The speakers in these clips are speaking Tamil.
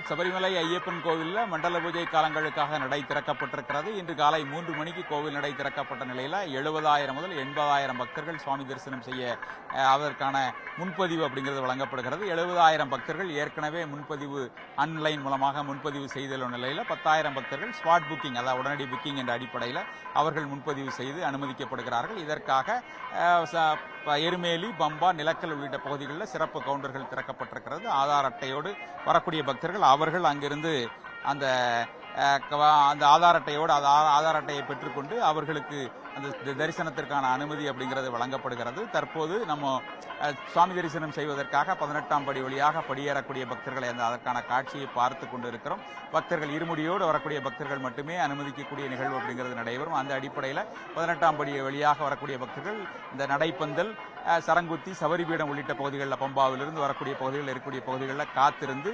சபரிமலை ஐயப்பன் கோவிலில் மண்டல பூஜை காலங்களுக்காக நடை திறக்கப்பட்டிருக்கிறது. இன்று காலை 3 மணிக்கு கோவில் நடை திறக்கப்பட்ட நிலையில் 70,000 முதல் 80,000 பக்தர்கள் சுவாமி தரிசனம் செய்ய அதற்கான முன்பதிவு அப்படிங்கிறது வழங்கப்படுகிறது. 70,000 பக்தர்கள் ஏற்கனவே முன்பதிவு ஆன்லைன் மூலமாக முன்பதிவு செய்துள்ள நிலையில் 10,000 பக்தர்கள் ஸ்பாட் புக்கிங், அதாவது உடனடி புக்கிங் என்ற அடிப்படையில் அவர்கள் முன்பதிவு செய்து அனுமதிக்கப்படுகிறார்கள். இதற்காக எருமேலி, பம்பா, நிலக்கல் உள்ளிட்ட பகுதிகளில் சிறப்பு கவுண்டர்கள் திறக்கப்பட்டிருக்கிறது. ஆதார் அட்டையோடு வரக்கூடிய பக்தர்கள் அவர்கள் அங்கிருந்து அந்த ஆதார் அட்டையோடு ஆதார் அட்டையை பெற்றுக்கொண்டு அவர்களுக்கு அந்த தரிசனத்திற்கான அனுமதி அப்படிங்கிறது வழங்கப்படுகிறது. தற்போது நம்ம சுவாமி தரிசனம் செய்வதற்காக 18ஆம் படி வழியாக படியேறக்கூடிய பக்தர்களை அதற்கான காட்சியை பார்த்து கொண்டு இருக்கிறோம். பக்தர்கள் இருமுடியோடு வரக்கூடிய பக்தர்கள் மட்டுமே அனுமதிக்கக்கூடிய நிகழ்வு அப்படிங்கிறது நடைபெறும். அந்த அடிப்படையில் 18ஆம் படி வழியாக வரக்கூடிய பக்தர்கள் இந்த நடைப்பந்தல், சரங்குத்தி, சபரிபீடம் உள்ளிட்ட பகுதிகளில், பம்பாவிலிருந்து வரக்கூடிய பகுதிகளில் இருக்கக்கூடிய பகுதிகளில் காத்திருந்து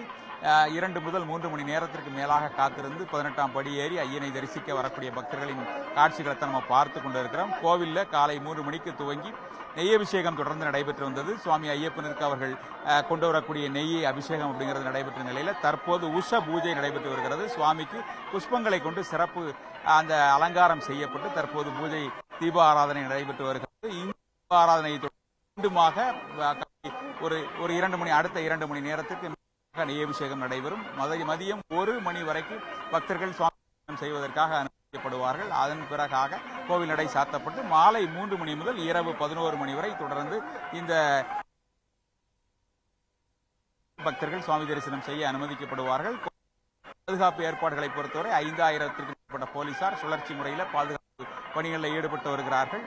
2 முதல் 3 மணி நேரத்திற்கு மேலாக காத்திருந்து 18ஆம் படி ஏறி ஐயனை தரிசிக்க வரக்கூடிய பக்தர்களின் காட்சிகளை நம்ம பார்த்து கொண்டு இருக்கிறோம். கோவிலில் காலை 3 மணிக்கு துவங்கி நெய் அபிஷேகம் தொடர்ந்து நடைபெற்று வந்தது. சுவாமி ஐயப்பனுக்கு அவர்கள் கொண்டு வரக்கூடிய நெய் அபிஷேகம் அப்படிங்கிறது நடைபெற்ற நிலையில் தற்போது உஷ பூஜை நடைபெற்று வருகிறது. சுவாமிக்கு புஷ்பங்களை கொண்டு சிறப்பு அந்த அலங்காரம் செய்யப்பட்டு தற்போது பூஜை தீப ஆராதனை நடைபெற்று வருகிறது. இந்த தீப ஆராதனை மீண்டுமாக ஒரு 2 மணி அடுத்த 2 மணி நேரத்துக்கு நெய் அபிஷேகம் நடைபெறும். மதியம் 1 மணி வரைக்கும் பக்தர்கள் சுவாமி செய்வதற்காக அனுமதிக்கப்படுவார்கள். அதன் பிறகாக கோவில் நடை சாத்தப்பட்டு மாலை 3 மணி முதல் இரவு 11 மணி வரை தொடர்ந்து இந்த பக்தர்கள் சுவாமி தரிசனம் செய்ய அனுமதிக்கப்படுவார்கள். பாதுகாப்பு ஏற்பாடுகளை பொறுத்தவரை 5,000த்திற்கும் மேற்பட்ட போலீசார் சுழற்சி முறையில் பாதுகாப்பு பணிகளில் ஈடுபட்டு வருகிறார்கள்.